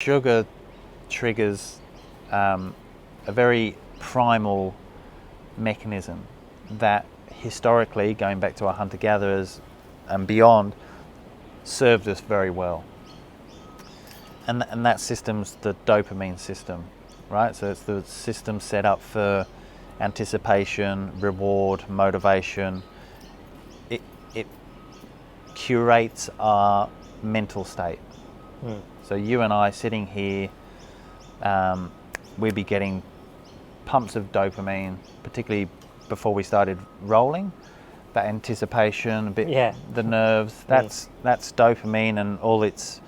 Sugar triggers a very primal mechanism that historically, going back to our hunter-gatherers and beyond, served us very well. And that system's the dopamine system, right? So it's the system set up for anticipation, reward, motivation. It curates our mental state. So you and I sitting here, we'd be getting pumps of dopamine, particularly before we started rolling. That anticipation, a bit, the nerves. That's dopamine and all its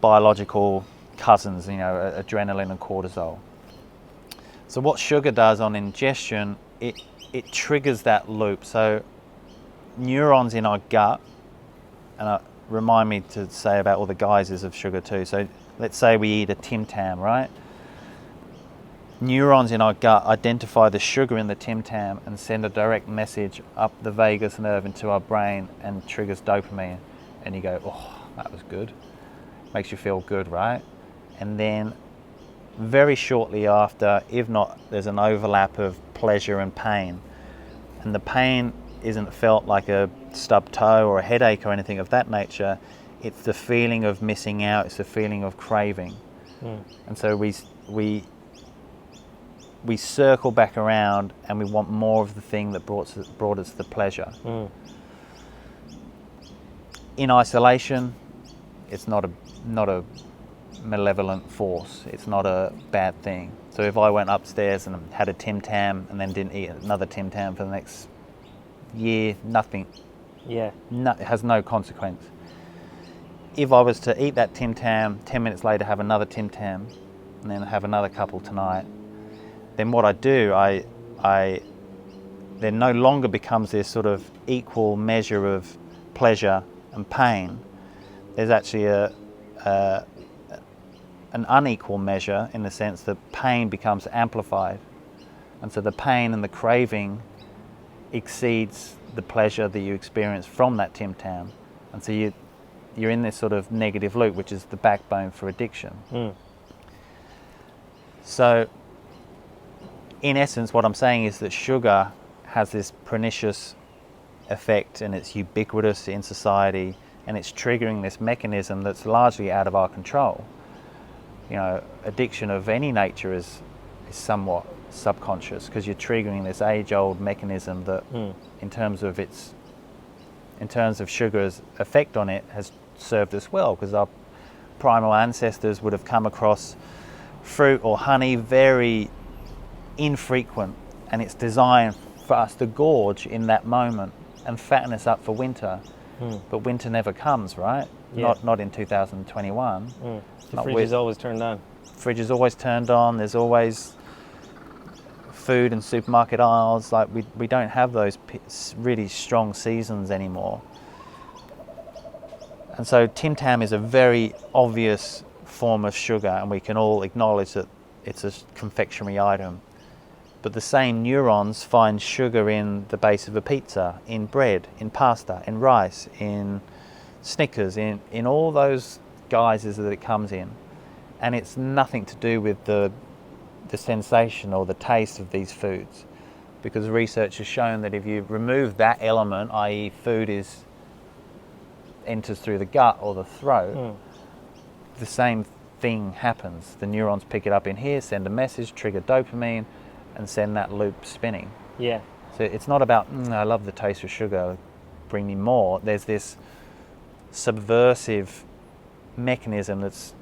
biological cousins, adrenaline and cortisol. So what sugar does on ingestion, it triggers that loop. So neurons in our gut, and remind me to say about all the guises of sugar too. So let's say we eat a Tim Tam, right? Neurons in our gut identify the sugar in the Tim Tam and send a direct message up the vagus nerve into our brain and triggers dopamine. And you go, oh, that was good. Makes you feel good, right? And then very shortly after, if not, there's an overlap of pleasure and pain. And the pain isn't felt like a stubbed toe or a headache or anything of that nature. It's the feeling of missing out. It's the feeling of craving. And so we circle back around and we want more of the thing that brought us the pleasure. In isolation, it's not a malevolent force. It's not a bad thing. So if I went upstairs and had a Tim Tam and then didn't eat another Tim Tam for the next year, nothing. It has no consequence. If I was to eat that Tim Tam, 10 minutes later have another Tim Tam, and then have another couple tonight, then what I do, there no longer becomes this sort of equal measure of pleasure and pain. There's actually an unequal measure in the sense that pain becomes amplified. And so the pain and the craving exceeds the pleasure that you experience from that Tim Tam. And so you're in this sort of negative loop, which is the backbone for addiction. So in essence, what I'm saying is that sugar has this pernicious effect and it's ubiquitous in society and it's triggering this mechanism that's largely out of our control. Addiction of any nature is somewhat subconscious because you're triggering this age-old mechanism that in terms of sugar's effect on it has served us well, because our primal ancestors would have come across fruit or honey very infrequent, and it's designed for us to gorge in that moment and fatten us up for winter. But winter never comes, right? Not in 2021. The fridge is always turned on. Fridge is always turned on. There's always food in supermarket aisles. Like we don't have those really strong seasons anymore. And so Tim Tam is a very obvious form of sugar, and we can all acknowledge that it's a confectionery item. But the same neurons find sugar in the base of a pizza, in bread, in pasta, in rice, in Snickers, in all those guises that it comes in. And it's nothing to do with the sensation or the taste of these foods, because research has shown that if you remove that element, i.e. food enters through the gut or the throat, the same thing happens. The neurons pick it up in here, send a message, trigger dopamine, and send that loop spinning. So it's not about, I love the taste of sugar, bring me more. There's this subversive mechanism it's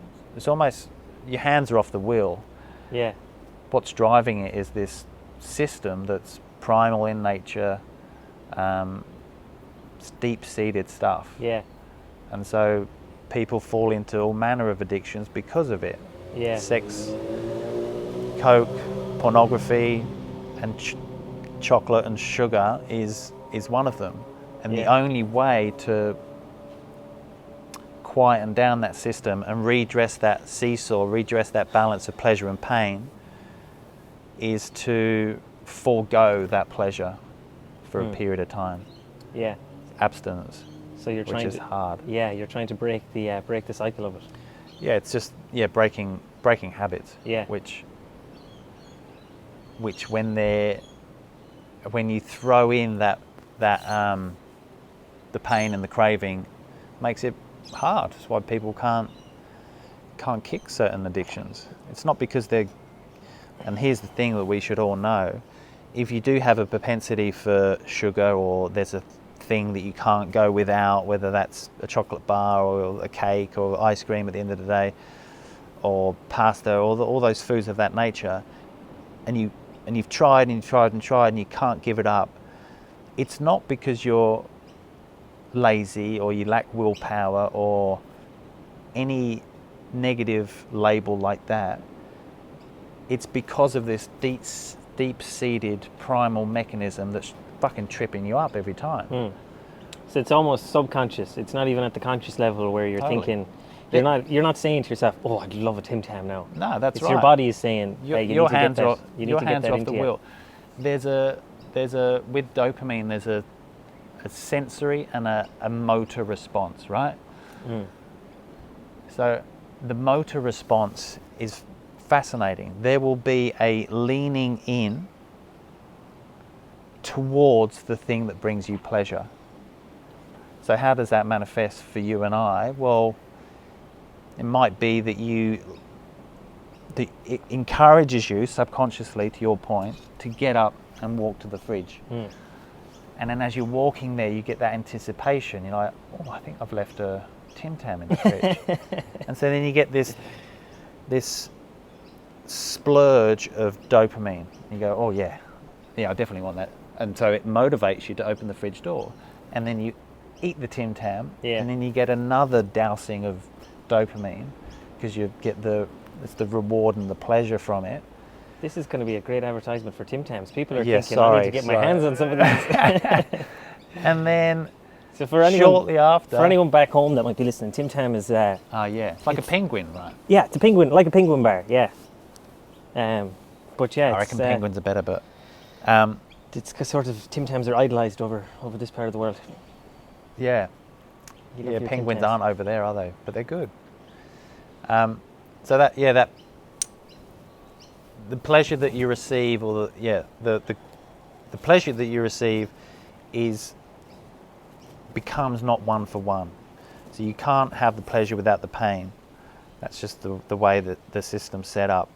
almost, your hands are off the wheel. What's driving it is this system that's primal in nature, it's deep-seated stuff. And so people fall into all manner of addictions because of it. Sex, coke, pornography, and chocolate and sugar is one of them. And the only way to quieten down that system and redress that seesaw, redress that balance of pleasure and pain, is to forego that pleasure for a period of time. Yeah. Abstinence. So you're trying which is hard. Yeah, you're trying to break the cycle of it. Yeah, it's just breaking habits. Yeah. Which when you throw in that the pain and the craving, makes it hard. That's why people can't kick certain addictions. It's not because they're. And here's the thing that we should all know: if you do have a propensity for sugar, or there's a thing that you can't go without, whether that's a chocolate bar or a cake or ice cream at the end of the day, or pasta, or all those foods of that nature, and you've tried and tried and tried and you can't give it up, it's not because you're lazy or you lack willpower or any negative label like that. It's because of this deep-seated primal mechanism that's fucking tripping you up every time. So it's almost subconscious. It's not even at the conscious level where you're Totally. thinking. You're not saying to yourself, "Oh, I'd love a Tim Tam now." No, that's it's right. Your body is saying, "Hey, you your need hands to get are that. You need your to get hands that are off into the you." wheel. There's a with dopamine. There's a sensory and a motor response, right? So the motor response is fascinating. There will be a leaning in towards the thing that brings you pleasure. So how does that manifest for you and I? Well, it might be that it encourages you subconsciously, to your point, to get up and walk to the fridge. And then as you're walking there, you get that anticipation. You're like, oh, I think I've left a Tim Tam in the fridge. And so then you get this splurge of dopamine. You go, oh yeah, I definitely want that. And so it motivates you to open the fridge door. And then you eat the Tim Tam, and then you get another dousing of dopamine because you get it's the reward and the pleasure from it. This is going to be a great advertisement for Tim Tams. People are thinking, I need to get my hands on some of these. And then so for shortly after... For anyone back home that might be listening, Tim Tam is... it's like a penguin, right? Yeah, it's a penguin, like a penguin bar, yeah. But yeah, I reckon penguins are better, but... it's sort of... Tim Tams are idolised over this part of the world. Yeah. Yeah, penguins aren't over there, are they? But they're good. So that the pleasure that you receive, or the pleasure that you receive becomes not one for one. So you can't have the pleasure without the pain. That's just the way that the system's set up.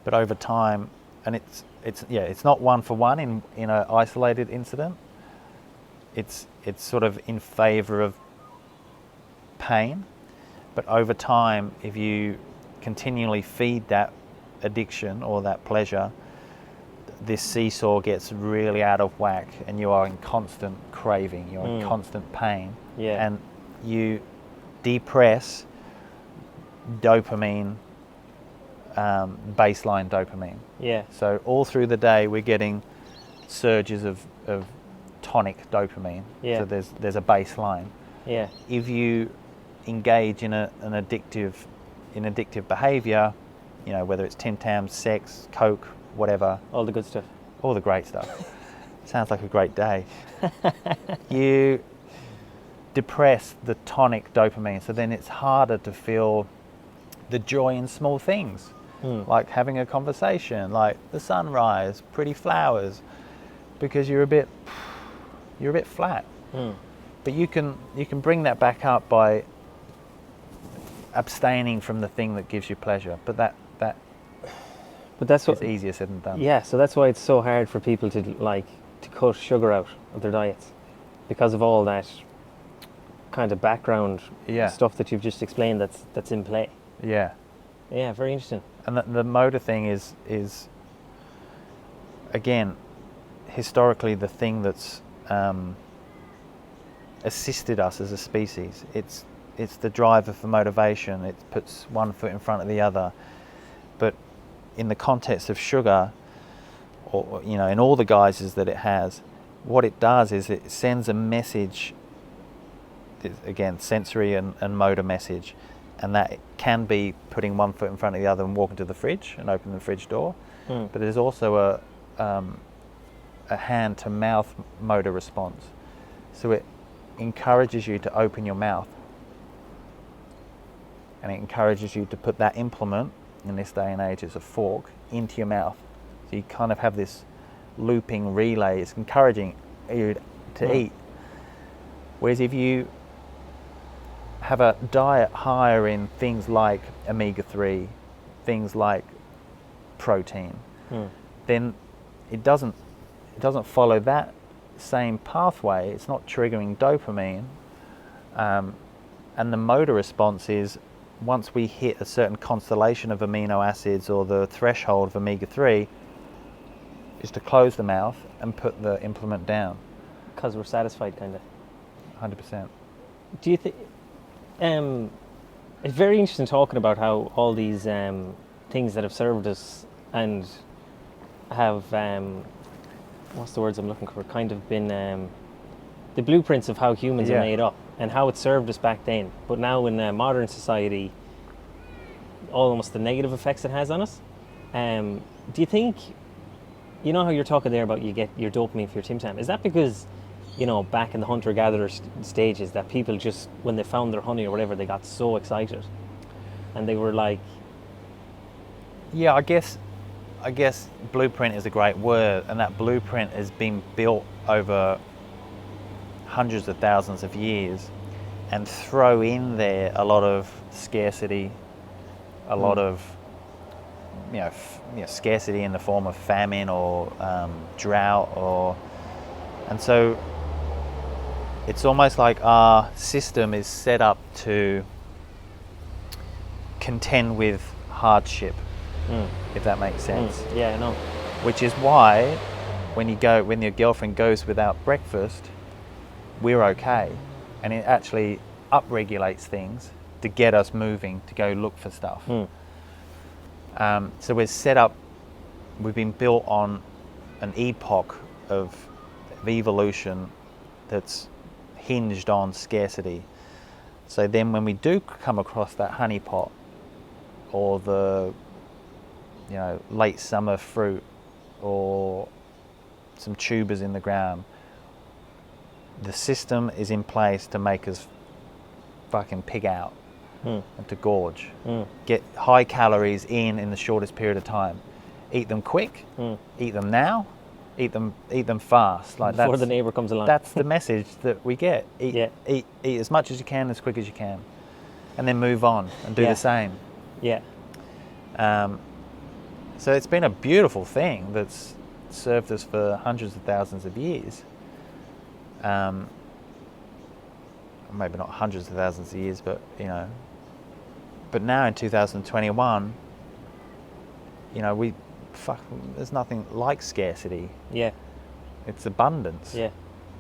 But over time, and it's not one for one in an isolated incident. It's sort of in favor of pain, but over time, if you continually feed that addiction or that pleasure, this seesaw gets really out of whack, and you are in constant craving, you're in constant pain, and you depress dopamine, baseline dopamine. Yeah. So all through the day, we're getting surges of tonic dopamine. Yeah. So there's a baseline. Yeah. If you engage in an addictive behaviour, whether it's Tim Tams, sex, coke, whatever, all the good stuff, all the great stuff. Sounds like a great day. You depress the tonic dopamine, so then it's harder to feel the joy in small things, like having a conversation, like the sunrise, pretty flowers, because you're a bit flat. But you can bring that back up by abstaining from the thing that gives you pleasure. But that's what easier said than done. Yeah, so that's why it's so hard for people to cut sugar out of their diets, because of all that kind of background stuff that you've just explained that's in play. Yeah. Yeah, very interesting. And the motor thing is again, historically, the thing that's assisted us as a species. It's the driver for motivation. It puts one foot in front of the other. But in the context of sugar, or in all the guises that it has, what it does is it sends a message. Again, sensory and motor message, and that can be putting one foot in front of the other and walking to the fridge and opening the fridge door. But there's also a hand to mouth motor response. So it encourages you to open your mouth. and it encourages you to put that implement, in this day and age it's a fork, into your mouth. So you kind of have this looping relay. It's encouraging you to eat. Whereas if you have a diet higher in things like omega-3, things like protein, then it doesn't follow that same pathway. It's not triggering dopamine, and the motor response is, once we hit a certain constellation of amino acids or the threshold of omega-3, is to close the mouth and put the implement down. Because we're satisfied, kind of. 100%. Do you think... it's very interesting talking about how all these things that have served us and have... what's the words I'm looking for? Kind of been the blueprints of how humans are made up and how it served us back then. But now in modern society, almost the negative effects it has on us. Do you think... You know how you're talking there about you get your dopamine for your Tim Tam? Is that because, you know, back in the hunter-gatherer stages, that people just, when they found their honey or whatever, they got so excited and they were like... Yeah, I guess blueprint is a great word, and that blueprint has been built over hundreds of thousands of years, and throw in there a lot of scarcity, a lot of scarcity in the form of famine or drought, and so it's almost like our system is set up to contend with hardship, if that makes sense. Yeah, I know. Which is why when your girlfriend goes without breakfast, we're okay, and it actually upregulates things to get us moving to go look for stuff. So we're set up, we've been built on an epoch of evolution that's hinged on scarcity. So then when we do come across that honeypot or the late summer fruit or some tubers in the ground, the system is in place to make us fucking pig out. And to gorge, get high calories in the shortest period of time, eat them quick, eat them now, eat them fast. Like before the neighbour comes along. That's the message that we get. Eat as much as you can, as quick as you can, and then move on and do the same. Yeah. So it's been a beautiful thing that's served us for hundreds of thousands of years. Maybe not hundreds of thousands of years, but But now in 2021, there's nothing like scarcity. Yeah. It's abundance. Yeah.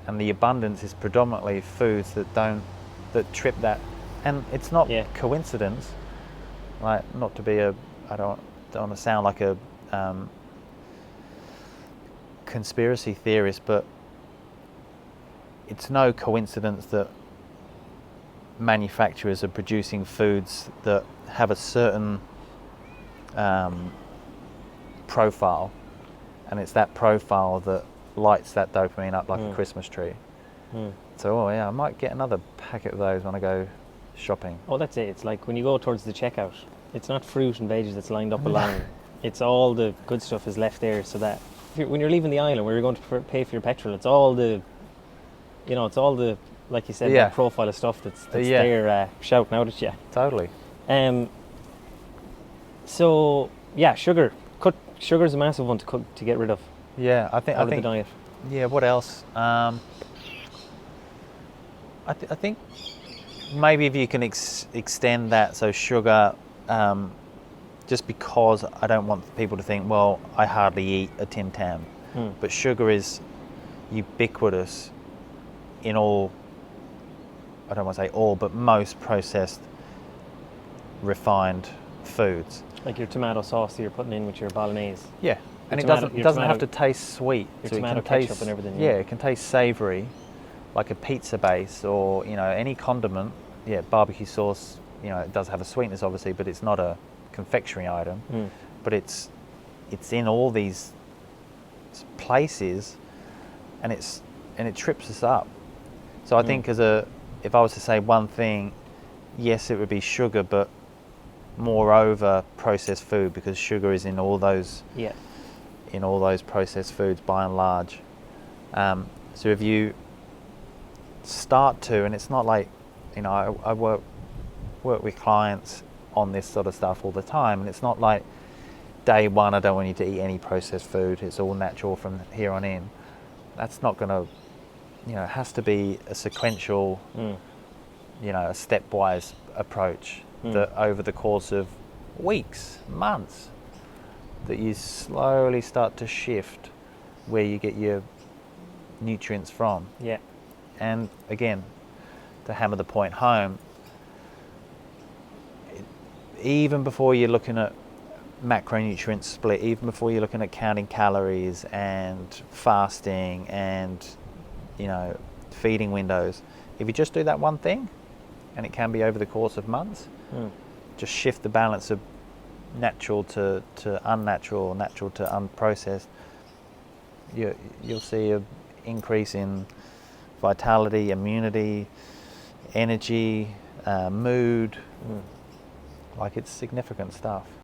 And the abundance is predominantly foods that trip that. And it's not coincidence. Like, not to be I don't want to sound like a conspiracy theorist, but it's no coincidence that manufacturers are producing foods that have a certain profile, and it's that profile that lights that dopamine up like a Christmas tree. So I might get another packet of those when I go shopping. Oh, that's it. It's like when you go towards the checkout, it's not fruit and veggies that's lined up along. It's all the good stuff is left there, so that when you're leaving the island where you're going to pay for your petrol, it's all the like you said, that profile of stuff that's there shouting out at you. Totally. So sugar. Sugar's a massive one to get rid of. Yeah, I think the diet. Yeah. What else? I think maybe if you can extend that, so sugar. Just because I don't want people to think, well, I hardly eat a Tim Tam, but sugar is ubiquitous in all. I don't want to say all, but most processed, refined foods. Like your tomato sauce that you're putting in with your bolognese. Yeah, and it doesn't have to taste sweet. Your tomato ketchup and everything. Yeah, it can taste savoury, like a pizza base or any condiment. Yeah, barbecue sauce. It does have a sweetness, obviously, but it's not a confectionery item. But it's in all these places, and it trips us up. So I think if I was to say one thing, yes, it would be sugar, but moreover processed food, because sugar is in all those Yeah. processed foods by and large. So if you start to, and it's not like, you know, I work with clients on this sort of stuff all the time, and it's not like day one I don't want you to eat any processed food, it's all natural from here on in. That's not going to, you know, it has to be a sequential, you know, a stepwise approach that over the course of weeks, months, that you slowly start to shift where you get your nutrients from. Yeah. And again, to hammer the point home, even before you're looking at macronutrient split, even before you're looking at counting calories and fasting and, you know, feeding windows, if you just do that one thing, and it can be over the course of months, just shift the balance of natural to unnatural, natural to unprocessed, you'll see an increase in vitality, immunity, energy, mood. Like, it's significant stuff.